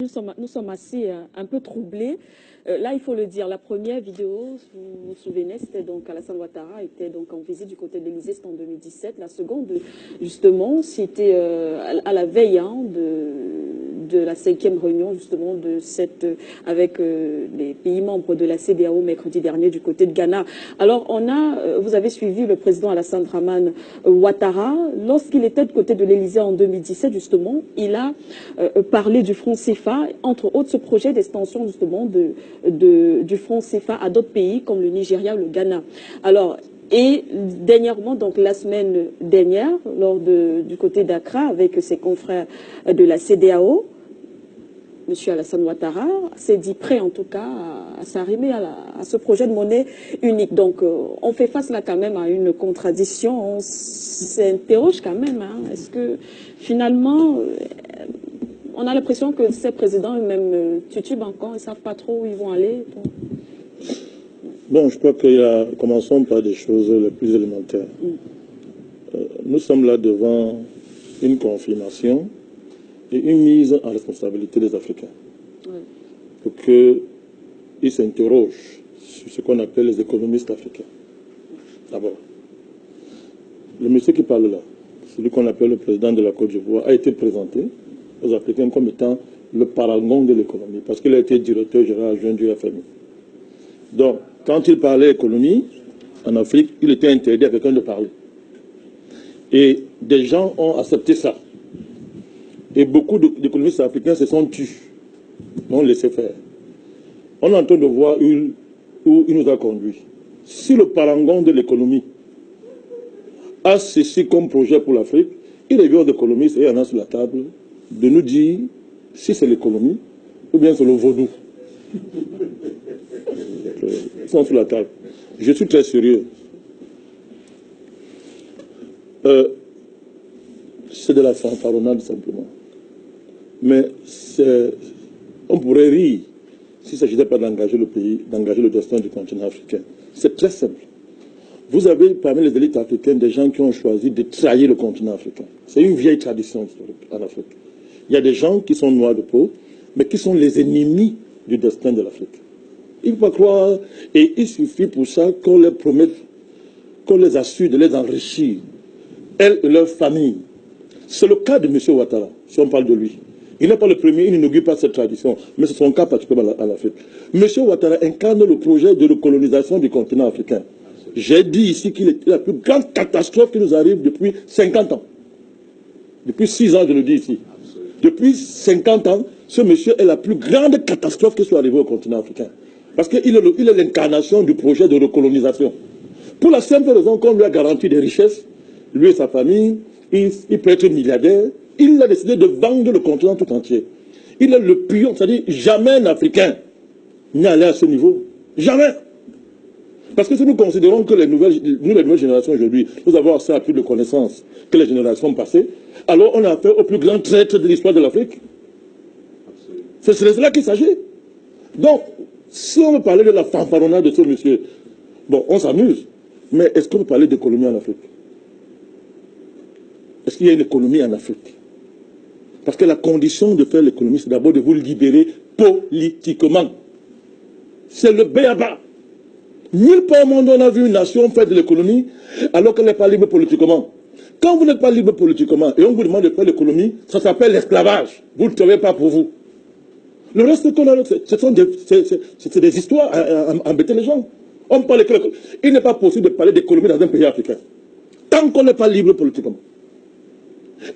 Nous sommes assez un peu troublés. Là, il faut le dire, la première vidéo, vous vous souvenez, c'était donc Alassane Ouattara était donc en visite du côté de l'Élysée, c'était en 2017. La seconde, justement, c'était à la veille de la 5e réunion, justement, avec les pays membres de la CEDEAO mercredi dernier du côté de Ghana. Alors, vous avez suivi le président Alassane Dramane Ouattara. Lorsqu'il était du côté de l'Élysée en 2017, justement, il a parlé du franc CFA, entre autres ce projet d'extension, justement, du franc CFA à d'autres pays comme le Nigeria ou le Ghana. Alors, et dernièrement, donc la semaine dernière, du côté d'Accra, avec ses confrères de la CEDEAO, M. Alassane Ouattara s'est dit prêt en tout cas à s'arrimer à ce projet de monnaie unique. Donc on fait face là quand même à une contradiction, on s'interroge quand même. Hein. Est-ce que finalement, on a l'impression que ces présidents eux-mêmes titubent encore, ils ne savent pas trop où ils vont aller. Bon, je crois commençons par des choses les plus élémentaires. Nous sommes là devant une confirmation et une mise en responsabilité des Africains. Oui. Pour qu'ils s'interrogent sur ce qu'on appelle les économistes africains. D'abord, le monsieur qui parle là, celui qu'on appelle le président de la Côte d'Ivoire, a été présenté aux Africains comme étant le paragon de l'économie, parce qu'il a été directeur général adjoint du FMI. Donc, quand il parlait économie, en Afrique, il était interdit à quelqu'un de parler. Et des gens ont accepté ça. Et beaucoup d'économistes africains se sont tus, ont laissé faire. On est en train de voir où il nous a conduit. Si le parangon de l'économie a ceci comme projet pour l'Afrique, il est aux économistes, et il y en a sur la table, de nous dire si c'est l'économie ou bien c'est le vaudou. Ils sont sur la table. Je suis très sérieux. C'est de la fanfaronnade simplement. Mais on pourrait rire s'il ne s'agissait pas d'engager le pays, d'engager le destin du continent africain. C'est très simple. Vous avez parmi les élites africaines des gens qui ont choisi de trahir le continent africain. C'est une vieille tradition historique en Afrique. Il y a des gens qui sont noirs de peau, mais qui sont les ennemis du destin de l'Afrique. Il ne faut pas croire, et il suffit pour ça qu'on les promette, qu'on les assure de les enrichir, elles et leurs familles. C'est le cas de M. Ouattara, si on parle de lui. Il n'est pas le premier, il n'inaugure pas cette tradition, mais c'est son cas particulièrement à l'Afrique. M. Ouattara incarne le projet de recolonisation du continent africain. J'ai dit ici qu'il est la plus grande catastrophe qui nous arrive depuis 50 ans. Depuis 6 ans, je le dis ici. Depuis 50 ans, ce monsieur est la plus grande catastrophe qui soit arrivée au continent africain. Parce qu'il est l'incarnation du projet de recolonisation. Pour la simple raison qu'on lui a garanti des richesses, lui et sa famille, il peut être milliardaire, il a décidé de vendre le continent tout entier. Il est le pion, c'est-à-dire jamais un Africain n'est allé à ce niveau. Jamais. Parce que si nous considérons que les nouvelles générations aujourd'hui, nous avons accès à plus de connaissances que les générations passées, alors on a affaire au plus grand traître de l'histoire de l'Afrique. C'est de cela qu'il s'agit. Donc, si on veut parler de la fanfaronnade de ce monsieur, bon, on s'amuse, mais est-ce qu'on peut parler d'économie en Afrique? Est-ce qu'il y a une économie en Afrique? Parce que la condition de faire l'économie, c'est d'abord de vous libérer politiquement. C'est le b.a.-ba. Nulle part au monde on a vu une nation faire de l'économie alors qu'elle n'est pas libre politiquement. Quand vous n'êtes pas libre politiquement et on vous demande de faire l'économie, ça s'appelle l'esclavage. Vous ne le trouvez pas pour vous. Le reste qu'on a, c'est des histoires à embêter les gens. On parle il n'est pas possible de parler d'économie dans un pays africain tant qu'on n'est pas libre politiquement.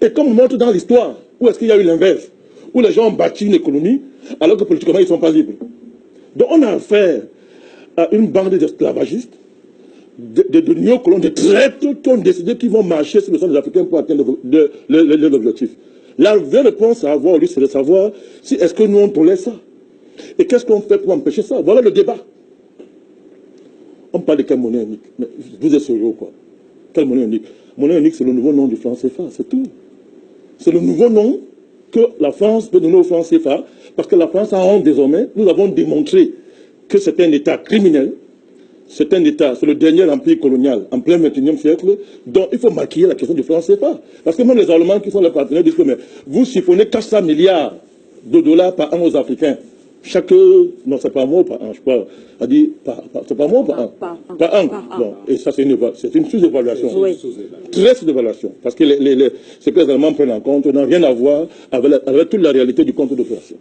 Et comme on montre dans l'histoire, où est-ce qu'il y a eu l'inverse, où les gens ont bâti une économie alors que politiquement ils ne sont pas libres. Donc on a affaire à une bande d'esclavagistes, de néocolons, de traîtres qui ont décidé qu'ils vont marcher sur le sol des Africains pour atteindre leurs objectifs. La vraie réponse à avoir, lui, c'est de savoir si est-ce que nous on tolère ça. Et qu'est-ce qu'on fait pour empêcher ça? Voilà le débat. On parle de quelle monnaie unique? Mais vous êtes sérieux ou quoi? Quelle monnaie unique? Monnaie unique, c'est le nouveau nom du franc CFA, c'est tout. C'est le nouveau nom que la France peut donner au franc CFA, parce que la France a honte désormais. Nous avons démontré que c'est un État criminel, c'est un État, c'est le dernier empire colonial en plein 21e siècle, dont il faut maquiller la question du franc CFA. Parce que même les Allemands qui sont les partenaires disent que mais vous siphonnez 400 milliards de dollars par an aux Africains. Non, c'est pas un mot par an, je crois. C'est pas un mot par an. Par an. Bon, et ça, c'est une sous-évaluation. Oui. Très sous-évaluation. Parce que ce que les Allemands prennent en compte n'a rien à voir avec toute la réalité du compte d'opération.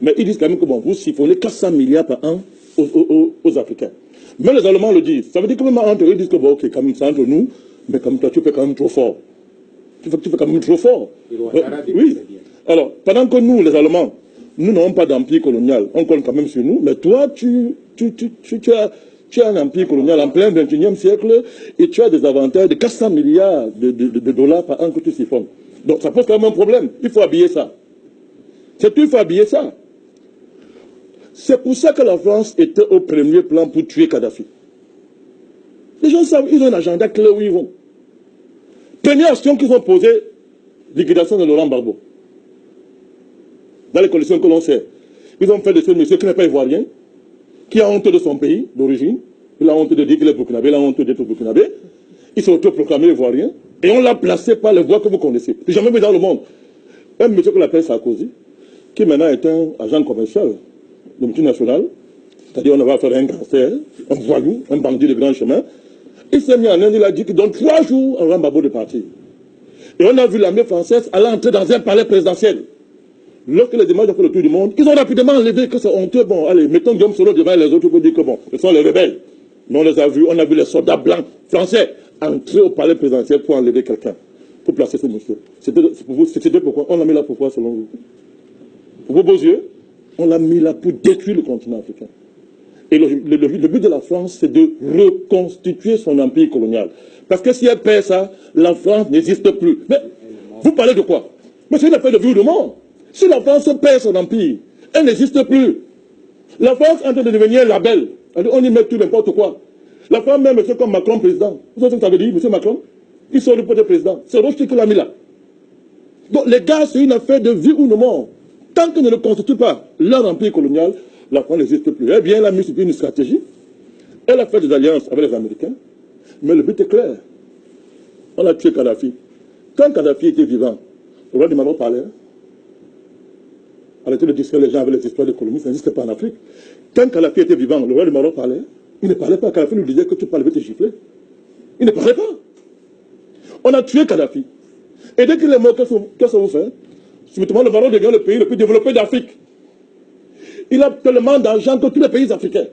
Mais ils disent quand même que bon, vous siphonnez 400 milliards par an aux Africains. Mais les Allemands le disent. Ça veut dire que même entre eux, ils disent que bon, ok, comme c'est entre nous, mais comme toi, tu fais quand même trop fort. Tu fais quand même trop fort. Oui. Alors, pendant que nous, les Allemands, nous n'avons pas d'empire colonial. On compte quand même sur nous. Mais toi, tu as un empire colonial en plein 21e siècle et tu as des avantages de 400 milliards de dollars par an que tu siphonnes. Donc, ça pose quand même un problème. Il faut habiller ça. Il faut habiller ça. C'est pour ça que la France était au premier plan pour tuer Kadhafi. Les gens savent, ils ont un agenda clair où ils vont. Première action qu'ils ont posée, liquidation de Laurent Gbagbo. Dans les conditions que l'on sait. Ils ont fait de ce monsieur qui n'est pas ivoirien, qui a honte de son pays d'origine. Il a honte de dire qu'il est burkinabé, il a honte d'être burkinabé. Il s'est autoproclamé ivoirien. Et on l'a placé par les voies que vous connaissez. J'ai jamais vu dans le monde. Un monsieur qu'on appelle Sarkozy, qui maintenant est un agent commercial de multinational, c'est-à-dire on va faire un gangster, un voyou, un bandit de grand chemin. Il s'est mis en Inde, il a dit que dans 3 jours, on va Gbagbo de partir. Et on a vu l'armée française aller entrer dans un palais présidentiel. Lorsque les images ont fait le tour du monde, ils ont rapidement enlevé que c'est honteux. Bon, allez, mettons Guillaume Soro devant les autres pour dire que bon, ce sont les rebelles. Mais on les a vus, on a vu les soldats blancs français entrer au palais présidentiel pour enlever quelqu'un, pour placer ce monsieur. C'était pourquoi on l'a mis là pourquoi selon vous? Pour vos beaux yeux, on l'a mis là pour détruire le continent africain. Et le but de la France, c'est de reconstituer son empire colonial. Parce que si elle perd ça, la France n'existe plus. Mais vous parlez de quoi? Mais c'est une affaire de vie ou de mort. Si la France perd son empire, elle n'existe plus. La France est en train de devenir un label. On y met tout n'importe quoi. La France met monsieur comme Macron président. Vous savez ce que ça veut dire, monsieur Macron? Il sort du poste de président. C'est Roche qui l'a mis là. Donc les gars, c'est une affaire de vie ou de mort. Tant qu'ils ne constituent pas leur empire colonial, la France n'existe plus. Eh bien, elle a mis sur une stratégie. Elle a fait des alliances avec les Américains. Mais le but est clair. On a tué Kadhafi. Quand Kadhafi était vivant, le roi du Maroc parlait. Arrêtez de distraire les gens avec les histoires de colonie, ça n'existe pas en Afrique. Quand Kadhafi était vivant, le roi du Maroc parlait. Il ne parlait pas. Kadhafi nous disait que tu parles, je vais te gifler. Il ne parlait pas. On a tué Kadhafi. Et dès qu'il est mort, qu'est-ce que vous faites? Subitement, le Maroc devient le pays le plus développé d'Afrique. Il a tellement d'argent que tous les pays africains.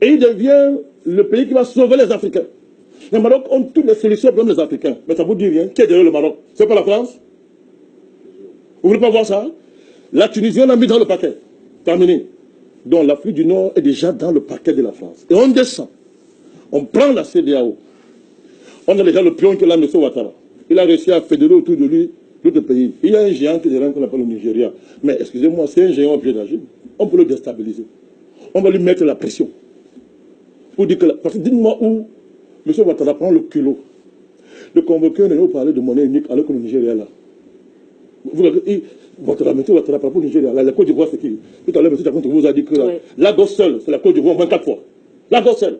Et il devient le pays qui va sauver les Africains. Le Maroc ont toutes les solutions pour les Africains. Mais ça ne vous dit rien. Qui est derrière le Maroc? C'est pas la France? Vous ne voulez pas voir ça? La Tunisie, on a mis dans le paquet. Terminé. Donc l'Afrique du Nord est déjà dans le paquet de la France. Et on descend. On prend la CEDEAO. On a déjà le pion qui est là, M. Ouattara. Il a réussi à fédérer autour de lui d'autres pays. Il y a un géant qui est derrière qu'on appelle le Nigeria. Mais excusez-moi, c'est un géant obligé d'agir. On peut le déstabiliser. On va lui mettre la pression. Pour dire que parce que dites-moi où M. Ouattara prend le culot de convoquer un nous parler de monnaie unique alors que le Nigeria est là. Ouattara par rapport au Nigeria. La Côte d'Ivoire, c'est qui? Tout à l'heure, M. Tchakonte vous a dit que Lagos seul, c'est la Côte d'Ivoire au moins 4 fois. Lagos seul.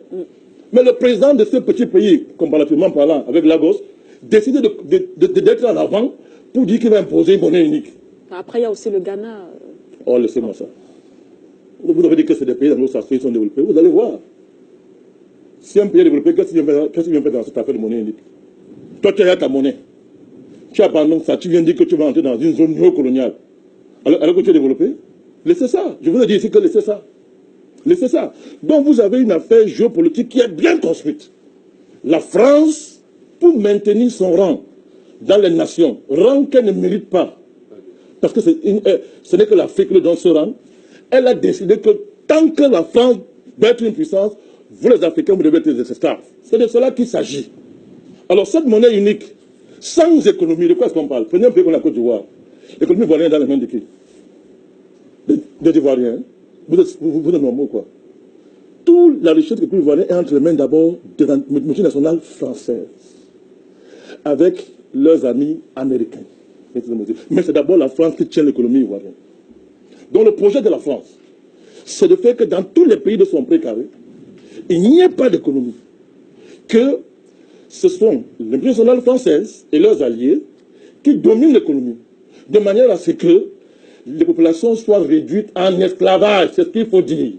Mais le président de ce petit pays, comparativement parlant, avec Lagos, décide d'être en avant pour dire qu'il va imposer une monnaie unique. Après, il y a aussi le Ghana. Oh, laissez-moi ça. Vous avez dit que c'est des pays dans nos qui sont développés. Vous allez voir. Si un pays est développé, qu'est-ce qu'il vient faire dans cette affaire de monnaie unique? Toi, tu as ta monnaie. Tu abandonnes ça. Tu viens dire que tu vas entrer dans une zone néocoloniale. Alors que tu es développé? Laissez ça. Je vous ai dit ici que laissez ça. Laissez ça. Donc vous avez une affaire géopolitique qui est bien construite. La France, pour maintenir son rang dans les nations, rang qu'elle ne mérite pas, parce que ce n'est que l'Afrique qui donne ce rang, elle a décidé que tant que la France doit être une puissance, vous les Africains, vous devez être des esclaves. C'est de cela qu'il s'agit. Alors cette monnaie unique, sans économie, de quoi est-ce qu'on parle? Prenez un pays comme la Côte d'Ivoire. L'économie ivoirienne est dans les mains de qui? Des Ivoiriens. Vous êtes normaux, quoi. Toute la richesse de l'économie ivoirienne est entre les mains d'abord des multinationales françaises, avec leurs amis américains. Mais c'est d'abord la France qui tient l'économie ivoirienne. Donc le projet de la France, c'est de faire que dans tous les pays de son précaré, il n'y ait pas d'économie. Que ce sont les multinationales françaises et leurs alliés qui dominent l'économie, de manière à ce que les populations soient réduites en esclavage. C'est ce qu'il faut dire.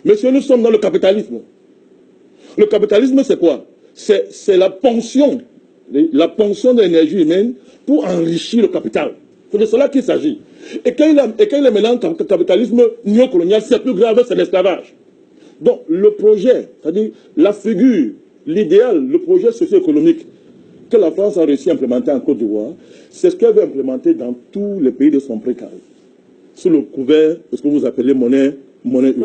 Monsieur, nous sommes dans le capitalisme. Le capitalisme, c'est quoi? C'est la ponction de l'énergie humaine pour enrichir le capital. C'est de cela qu'il s'agit. Et quand il est maintenant en capitalisme néocolonial, c'est plus grave, c'est l'esclavage. Donc, le projet, c'est-à-dire la figure, l'idéal, le projet socio-économique que la France a réussi à implémenter en Côte d'Ivoire, c'est ce qu'elle veut implémenter dans tous les pays de son précaré, sous le couvert de ce que vous appelez monnaie unique.